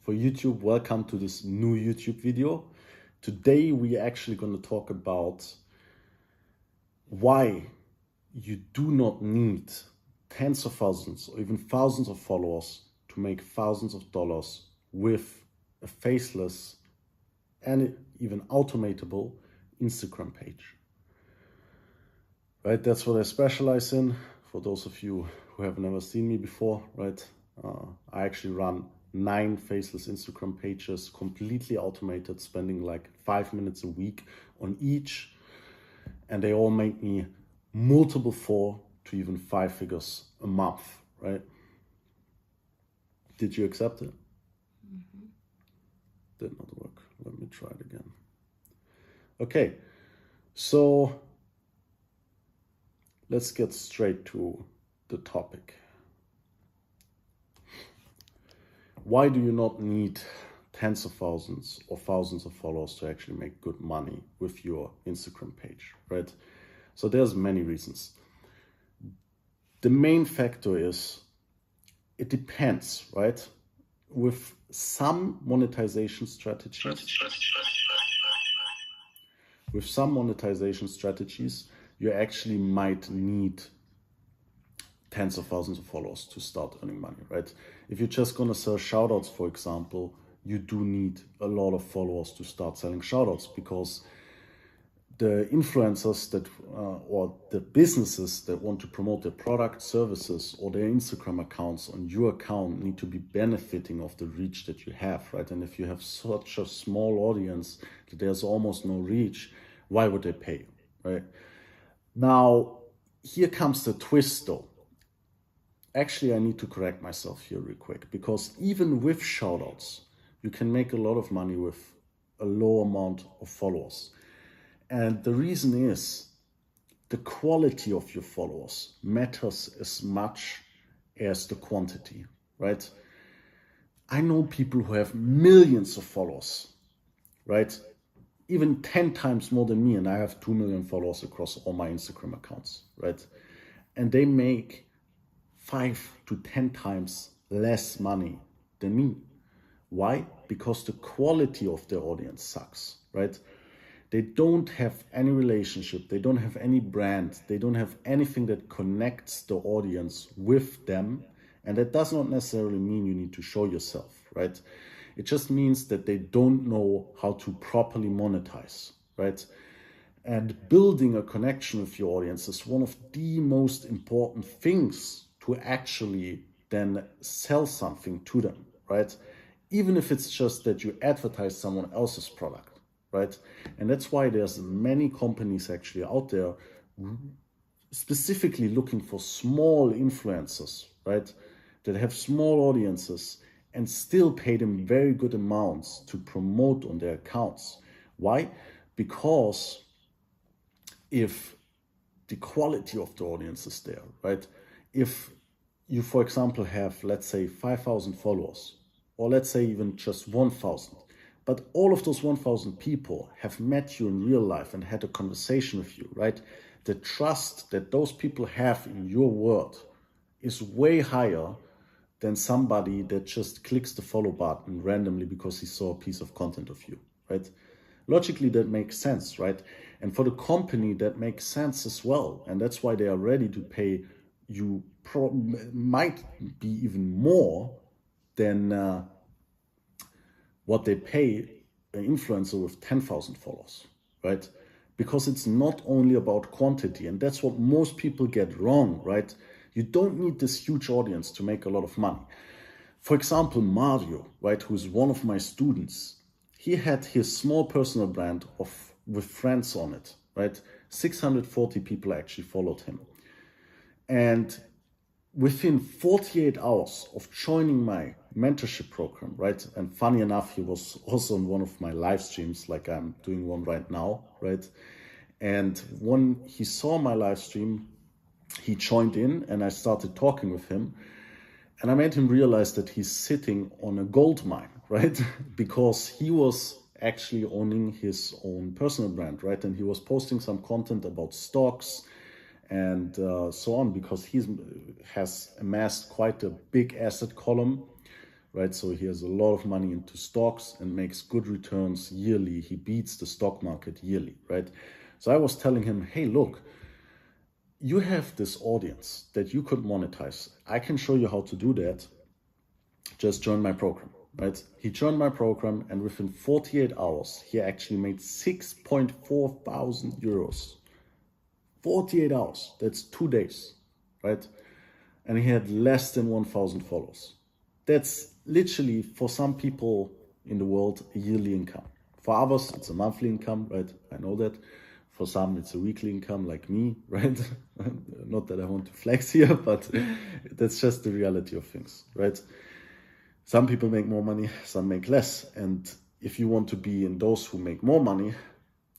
for YouTube. Welcome to this new YouTube video. Today we're actually going to talk about why you do not need tens of thousands or even thousands of followers to make thousands of dollars with a faceless and even automatable Instagram page. Right, that's what I specialize in. For those of you who have never seen me before, right, I actually run 9 faceless Instagram pages, completely automated, spending like 5 minutes a week on each. And they all make me multiple 4 to even 5 figures a month, right? Did you accept it? Mm-hmm. Did not work. Let me try it again. Okay, so let's get straight to the topic. Why do you not need tens of thousands or thousands of followers to actually make good money with your Instagram page, right? So there's many reasons. The main factor is it depends, right? With some monetization strategies, you actually might need tens of thousands of followers to start earning money, right? If you're just gonna sell shoutouts, for example, you do need a lot of followers to start selling shoutouts, because the influencers that or the businesses that want to promote their product, services, or their Instagram accounts on your account need to be benefiting of the reach that you have, right? And if you have such a small audience that there's almost no reach, why would they pay, right? Now, here comes the twist though. Actually, I need to correct myself here real quick, because even with shoutouts, you can make a lot of money with a low amount of followers. And the reason is the quality of your followers matters as much as the quantity, right? I know people who have millions of followers, right? Even 10 times more than me, and I have 2 million followers across all my Instagram accounts, right? And they make 5 to 10 times less money than me. Why? Because the quality of their audience sucks, right? They don't have any relationship, they don't have any brand, they don't have anything that connects the audience with them. And that does not necessarily mean you need to show yourself, right? It just means that they don't know how to properly monetize, right? And building a connection with your audience is one of the most important things to actually then sell something to them, right? Even if it's just that you advertise someone else's product, right? And that's why there's many companies actually out there specifically looking for small influencers, right? That have small audiences and still pay them very good amounts to promote on their accounts. Why? Because if the quality of the audience is there, right? If you, for example, have, let's say, 5,000 followers, or let's say even just 1,000, but all of those 1,000 people have met you in real life and had a conversation with you, right? The trust that those people have in your word is way higher than somebody that just clicks the follow button randomly because he saw a piece of content of you, right? Logically, that makes sense, right? And for the company, that makes sense as well. And that's why they are ready to pay you might be even more than what they pay an influencer with 10,000 followers, right? Because it's not only about quantity, and that's what most people get wrong, right? You don't need this huge audience to make a lot of money. For example, Mario, right, who's one of my students, he had his small personal brand with friends on it, right? 640 people actually followed him. And within 48 hours of joining my mentorship program, right? And funny enough, he was also on one of my live streams, like I'm doing one right now, right? And when he saw my live stream, he joined in and I started talking with him. And I made him realize that he's sitting on a gold mine, right? Because he was actually owning his own personal brand, right? And he was posting some content about stocks and so on, because he has amassed quite a big asset column right? So he has a lot of money into stocks and makes good returns yearly. He beats the stock market yearly, right? So I was telling him, hey, look, you have this audience that you could monetize. I can show you how to do that. Just join my program, right? He joined my program, and within 48 hours, he actually made 6.4 thousand euros. 48 hours, that's 2 days, right? And he had less than 1,000 followers. That's literally, for some people in the world, a yearly income. For others, it's a monthly income, right? I know that. For some, it's a weekly income, like me, right? Not that I want to flex here, but that's just the reality of things, right? Some people make more money, some make less. And if you want to be in those who make more money,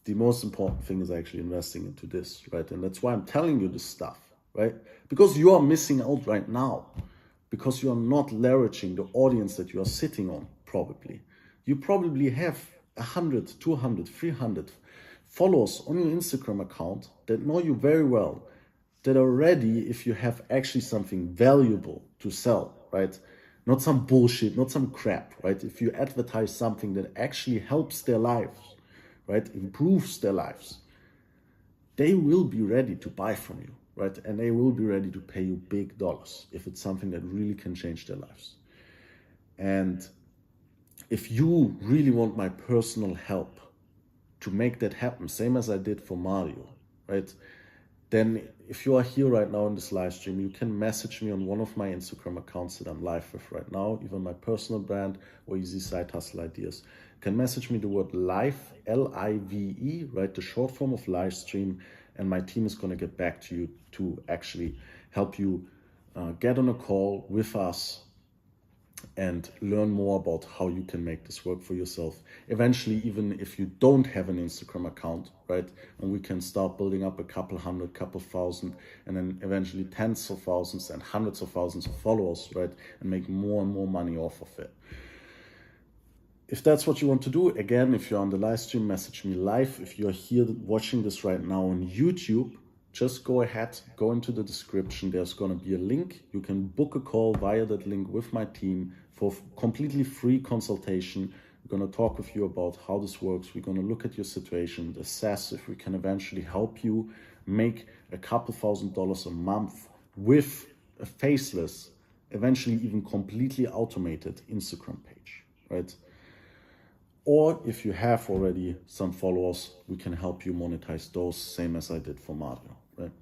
the most important thing is actually investing into this, right? And that's why I'm telling you this stuff, right? Because you are missing out right now, because you are not leveraging the audience that you are sitting on, probably. You probably have 100, 200, 300 followers on your Instagram account that know you very well, that are ready if you have actually something valuable to sell, right? Not some bullshit, not some crap, right? If you advertise something that actually helps their lives, right, improves their lives, they will be ready to buy from you, right? And they will be ready to pay you big dollars if it's something that really can change their lives. And if you really want my personal help to make that happen, same as I did for Mario, right? Then if you are here right now in this live stream, you can message me on one of my Instagram accounts that I'm live with right now, either my personal brand or Easy Side Hustle Ideas. You can message me the word live, L-I-V-E, right? The short form of live stream, and my team is going to get back to you to actually help you get on a call with us and learn more about how you can make this work for yourself. Eventually, even if you don't have an Instagram account, right? And we can start building up a couple hundred, couple thousand, and then eventually tens of thousands and hundreds of thousands of followers, right? And make more and more money off of it. If that's what you want to do, again, if you're on the live stream, message me live. If you're here watching this right now on YouTube, just go ahead, go into the description. There's going to be a link. You can book a call via that link with my team for completely free consultation. We're going to talk with you about how this works. We're going to look at your situation, assess if we can eventually help you make a couple $1,000s a month with a faceless, eventually even completely automated Instagram page, right? Or if you have already some followers, we can help you monetize those, same as I did for Mario, right?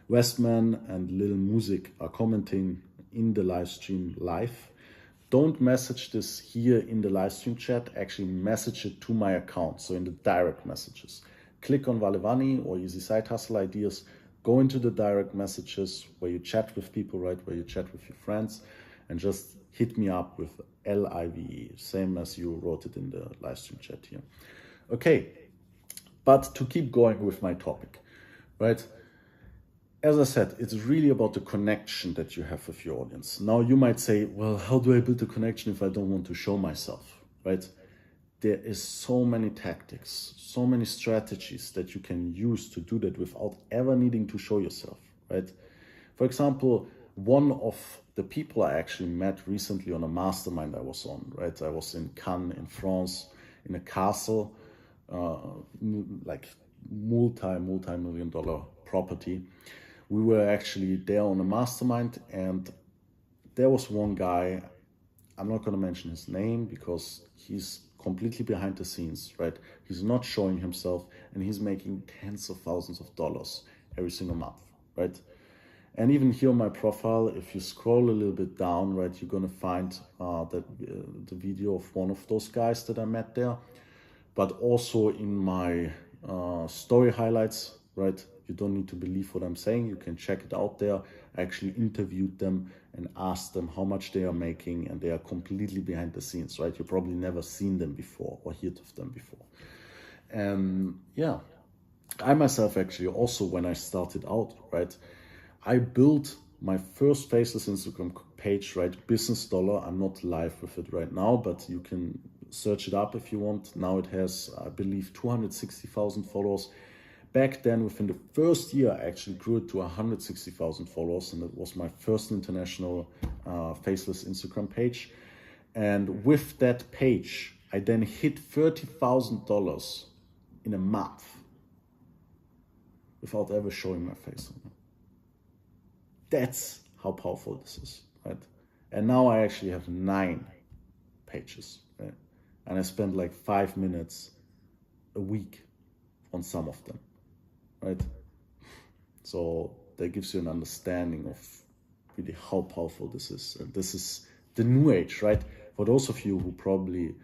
Westman and Lil Music are commenting in the live stream live. Don't message this here in the live stream chat, actually message it to my account, so in the direct messages. Click on Valevani or Easy Side Hustle Ideas, go into the direct messages where you chat with people, right, where you chat with your friends, and just hit me up with L-I-V-E, same as you wrote it in the live stream chat here. Okay, but to keep going with my topic, right? As I said, it's really about the connection that you have with your audience. Now you might say, well, how do I build a connection if I don't want to show myself, right? There is so many tactics, so many strategies that you can use to do that without ever needing to show yourself, right? For example, one of the people I actually met recently on a mastermind I was on, right? I was in Cannes in France, in a castle, like multi-million dollar property. We were actually there on a mastermind, and there was one guy, I'm not going to mention his name because he's completely behind the scenes, right? He's not showing himself, and he's making tens of thousands of dollars every single month, right? And even here on my profile, if you scroll a little bit down, right, you're going to find the video of one of those guys that I met there. But also in my story highlights, right, you don't need to believe what I'm saying. You can check it out there. I actually interviewed them and asked them how much they are making, and they are completely behind the scenes, right? You've probably never seen them before or heard of them before. And yeah, I myself actually also, when I started out, right, I built my first faceless Instagram page, right? Business Dollar. I'm not live with it right now, but you can search it up if you want. Now it has, I believe, 260,000 followers. Back then, within the first year, I actually grew it to 160,000 followers, and it was my first international faceless Instagram page. And with that page, I then hit $30,000 in a month without ever showing my face. That's how powerful this is, right? And now I actually have 9 pages, right? And I spend like 5 minutes a week on some of them, right? So that gives you an understanding of really how powerful this is. And this is the new age, right? For those of you who probably,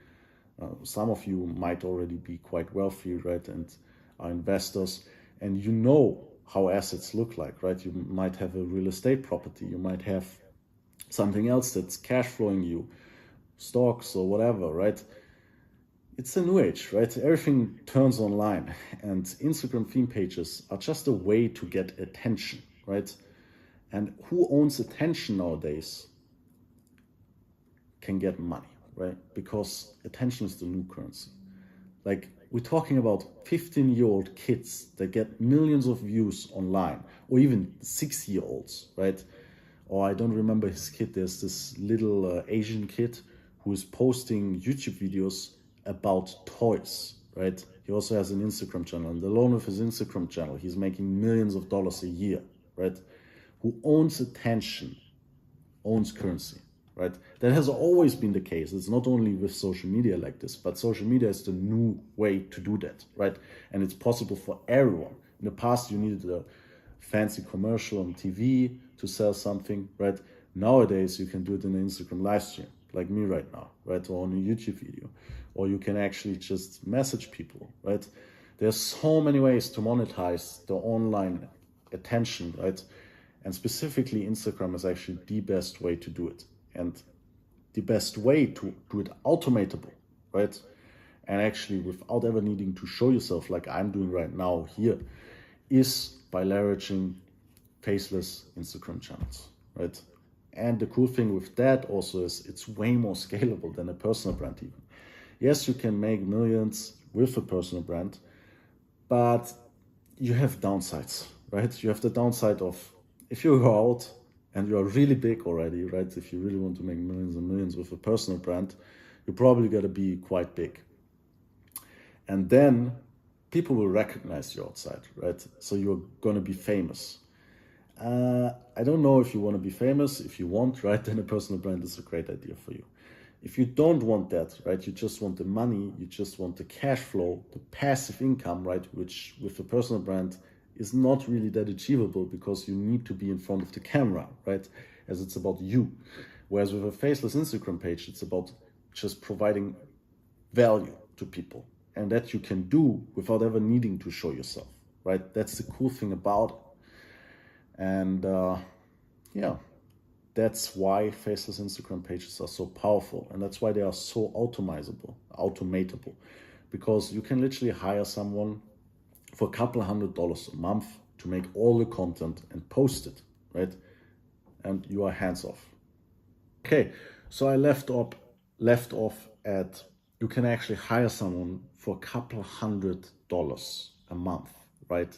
some of you might already be quite wealthy, right? And are investors, and you know how assets look like, right? You might have a real estate property. You might have something else that's cash flowing you, stocks or whatever, right? It's a new age, right? Everything turns online, and Instagram theme pages are just a way to get attention, right? And who owns attention nowadays can get money, right? Because attention is the new currency. Like, we're talking about 15-year-old kids that get millions of views online, or even 6-year-olds, right? Or I don't remember his kid. There's this little Asian kid who is posting YouTube videos about toys, right? He also has an Instagram channel, and alone with his Instagram channel, he's making millions of dollars a year, right? Who owns attention, owns currency, right? That has always been the case. It's not only with social media like this, but social media is the new way to do that, right? And it's possible for everyone. In the past, you needed a fancy commercial on TV to sell something, right? Nowadays, you can do it in an Instagram live stream, like me right now, right? Or on a YouTube video. Or you can actually just message people, right? There's so many ways to monetize the online attention, right? And specifically, Instagram is actually the best way to do it. And the best way to do it automatable, right? And actually without ever needing to show yourself like I'm doing right now here, is by leveraging faceless Instagram channels, right? And the cool thing with that also is it's way more scalable than a personal brand even. Yes, you can make millions with a personal brand, but you have downsides, right? You have the downside of, if you go out and you are really big already, right? If you really want to make millions and millions with a personal brand, you probably got to be quite big. And then people will recognize you outside, right? So you're going to be famous. I don't know if you want to be famous. If you want, right, then a personal brand is a great idea for you. If you don't want that, right, you just want the money, you just want the cash flow, the passive income, right, which with a personal brand is not really that achievable because you need to be in front of the camera, right, as it's about you. Whereas with a faceless Instagram page, it's about just providing value to people, and that you can do without ever needing to show yourself, right? That's the cool thing about it. And yeah, that's why faceless Instagram pages are so powerful, and that's why they are so automatable, because you can literally hire someone for a couple $100 a month to make all the content and post it, right? And you are hands off. Okay, so I left off at, you can actually hire someone for a couple $100 a month, right?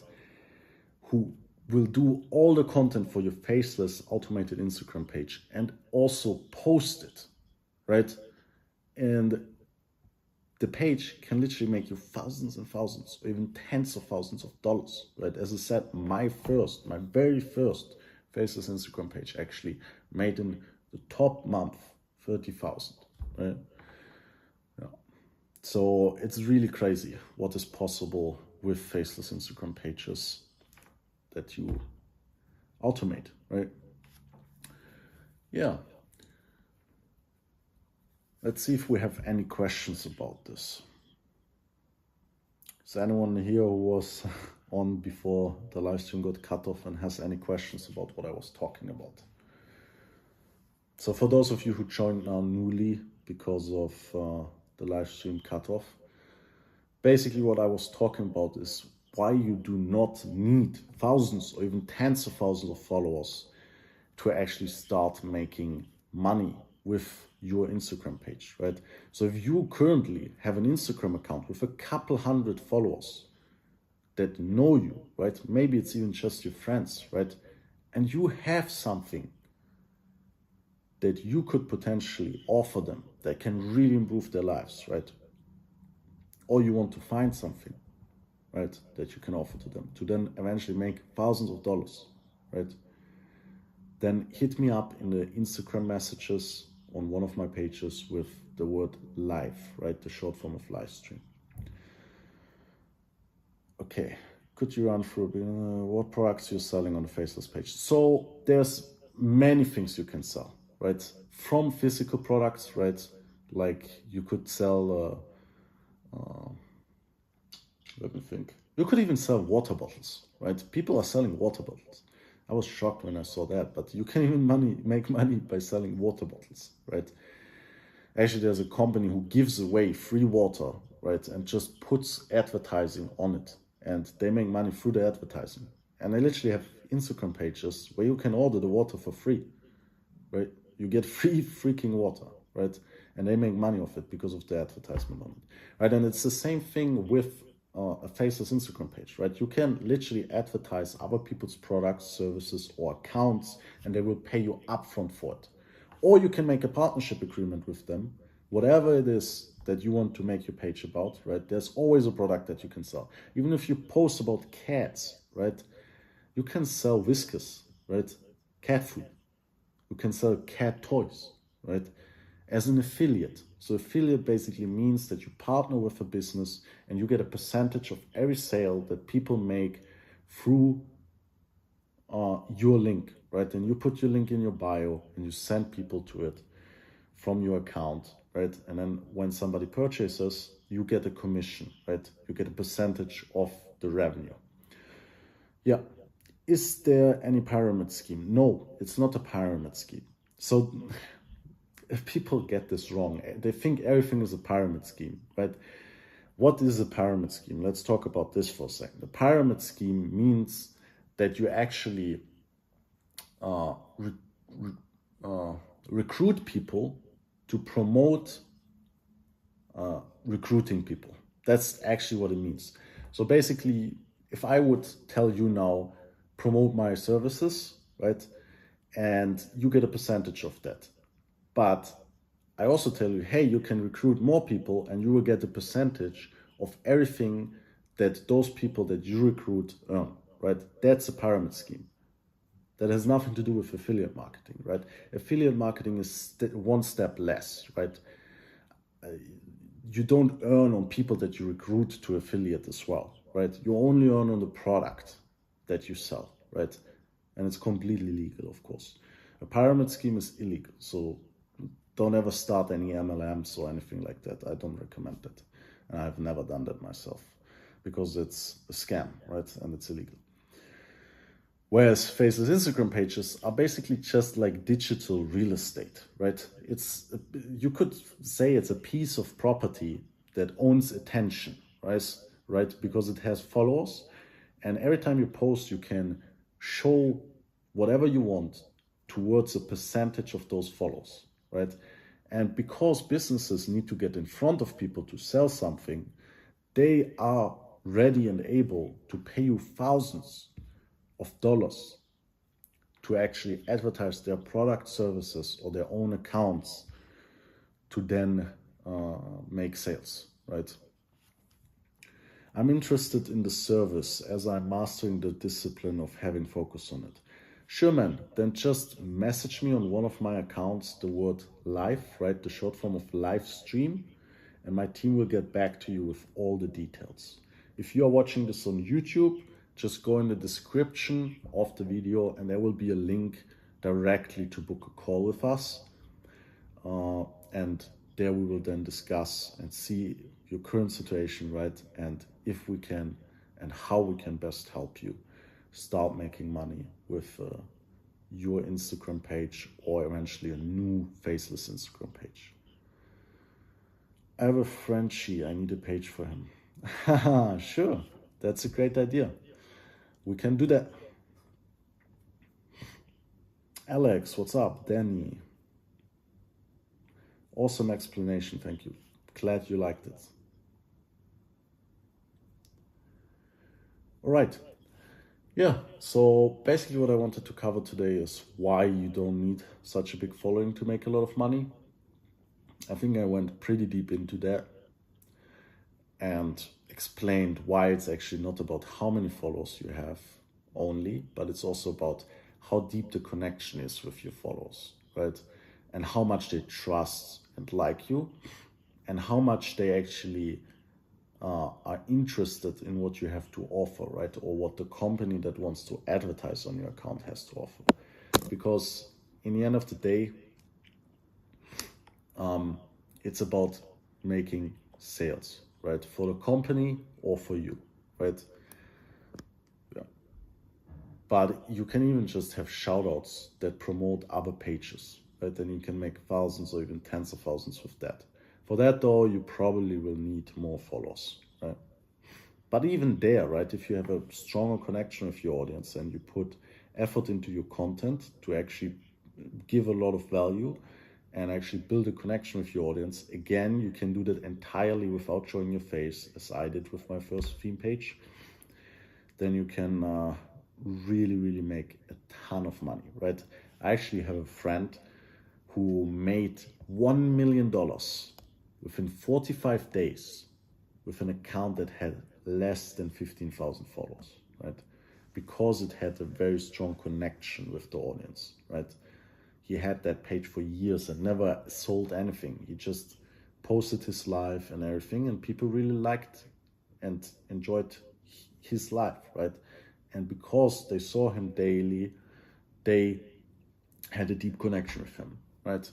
Who will do all the content for your faceless automated Instagram page and also post it, right? And the page can literally make you thousands and thousands, or even tens of thousands of dollars, right? As I said, my very first faceless Instagram page actually made in the top month 30,000, right? Yeah. So it's really crazy what is possible with faceless Instagram pages that you automate, right? Yeah. Let's see if we have any questions about this. Is anyone here who was on before the live stream got cut off and has any questions about what I was talking about? So for those of you who joined now newly because of the live stream cut off, basically what I was talking about is why you do not need thousands or even tens of thousands of followers to actually start making money with your Instagram page, right? So if you currently have an Instagram account with a couple hundred followers, that know you, right? Maybe it's even just your friends, right? And you have something that you could potentially offer them that can really improve their lives, right? Or you want to find something, right, that you can offer to them to then eventually make thousands of dollars, right? Then hit me up in the Instagram messages on one of my pages with the word live, right? The short form of live stream. Okay, could you run through what products you're selling on the Faceless page? So there's many things you can sell, right? From physical products, right? Like you could sell, let me think. You could even sell water bottles, right? People are selling water bottles. I was shocked when I saw that, but you can even make money by selling water bottles, right? Actually, there's a company who gives away free water, right, and just puts advertising on it, and they make money through the advertising. And they literally have Instagram pages where you can order the water for free, right? You get free freaking water, right? And they make money off it because of the advertisement on it, right? And it's the same thing with a Faceless Instagram page, right? You can literally advertise other people's products, services, or accounts, and they will pay you upfront for it. Or you can make a partnership agreement with them, whatever it is that you want to make your page about, right? There's always a product that you can sell. Even if you post about cats, right? You can sell whiskers, right? Cat food. You can sell cat toys, right? As an affiliate. So affiliate basically means that you partner with a business and you get a percentage of every sale that people make through your link, right? And you put your link in your bio and you send people to it from your account, right? And then when somebody purchases, you get a commission, right? You get a percentage of the revenue. Yeah. Is there any pyramid scheme? No, it's not a pyramid scheme. So if people get this wrong, they think everything is a pyramid scheme, right? What is a pyramid scheme? Let's talk about this for a second. A pyramid scheme means that you actually recruit people to promote recruiting people. That's actually what it means. So basically, if I would tell you now, promote my services, right? And you get a percentage of that. But I also tell you, hey, you can recruit more people and you will get a percentage of everything that those people that you recruit earn, right? That's a pyramid scheme. That has nothing to do with affiliate marketing, right? Affiliate marketing is one step less, right? You don't earn on people that you recruit to affiliate as well, right? You only earn on the product that you sell, right? And it's completely legal, of course. A pyramid scheme is illegal, so don't ever start any MLMs or anything like that. I don't recommend that. And I've never done that myself because it's a scam, right? And it's illegal. Whereas Faceless Instagram pages are basically just like digital real estate, right? You could say it's a piece of property that owns attention, right? Right? Because it has followers, and every time you post, you can show whatever you want towards a percentage of those follows, right? And because businesses need to get in front of people to sell something, they are ready and able to pay you thousands of dollars to actually advertise their product, services, or their own accounts to then make sales, right? I'm interested in the service as I'm mastering the discipline of having focus on it. Sure, man, then just message me on one of my accounts the word live, right? The short form of live stream, and my team will get back to you with all the details. If you are watching this on YouTube, just go in the description of the video and there will be a link directly to book a call with us. And there we will then discuss and see your current situation, right? And if we can and how we can best help you start making money with your Instagram page or eventually a new Faceless Instagram page. I have a Frenchie, I need a page for him. Haha, sure, that's a great idea. We can do that. Alex, what's up? Danny. Awesome explanation, thank you. Glad you liked it. All right. Yeah, so basically what I wanted to cover today is why you don't need such a big following to make a lot of money. I think I went pretty deep into that and explained why it's actually not about how many followers you have only, but it's also about how deep the connection is with your followers, right? And how much they trust and like you, and how much they actually are interested in what you have to offer, right? Or what the company that wants to advertise on your account has to offer. Because in the end of the day, it's about making sales, right? For the company or for you, right? Yeah. But you can even just have shoutouts that promote other pages, right? Then you can make thousands or even tens of thousands with that. For that though, you probably will need more followers, right? But even there, right, if you have a stronger connection with your audience and you put effort into your content to actually give a lot of value and actually build a connection with your audience, again, you can do that entirely without showing your face, as I did with my first theme page. Then you can really, really make a ton of money, right? I actually have a friend who made $1 million within 45 days with an account that had less than 15,000 followers, right? Because it had a very strong connection with the audience, right? He had that page for years and never sold anything. He just posted his life and everything, and people really liked and enjoyed his life, right? And because they saw him daily, they had a deep connection with him, right?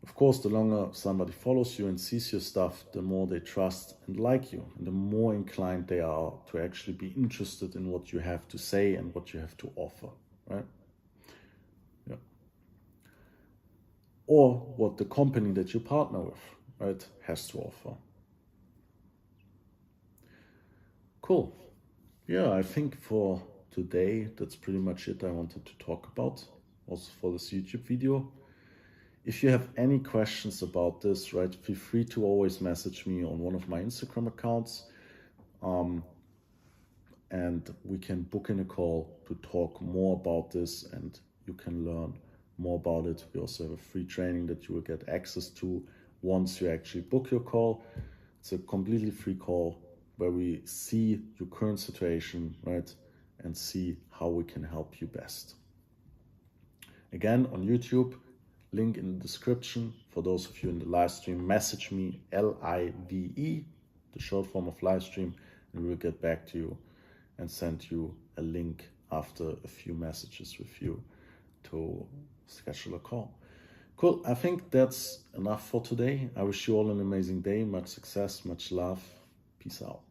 Of course, the longer somebody follows you and sees your stuff, the more they trust and like you, and the more inclined they are to actually be interested in what you have to say and what you have to offer, right? Yeah. Or what the company that you partner with, right, has to offer. Cool. Yeah, I think for today, that's pretty much it I wanted to talk about, also for this YouTube video. If you have any questions about this, right, feel free to always message me on one of my Instagram accounts. And we can book in a call to talk more about this and you can learn more about it. We also have a free training that you will get access to once you actually book your call. It's a completely free call where we see your current situation, right, and see how we can help you best. Again, on YouTube, link in the description. For those of you in the live stream, message me LIVE, the short form of live stream, and we'll get back to you and send you a link after a few messages with you to schedule a call. Cool, I think that's enough for today. I wish you all an amazing day, much success, much love. Peace out.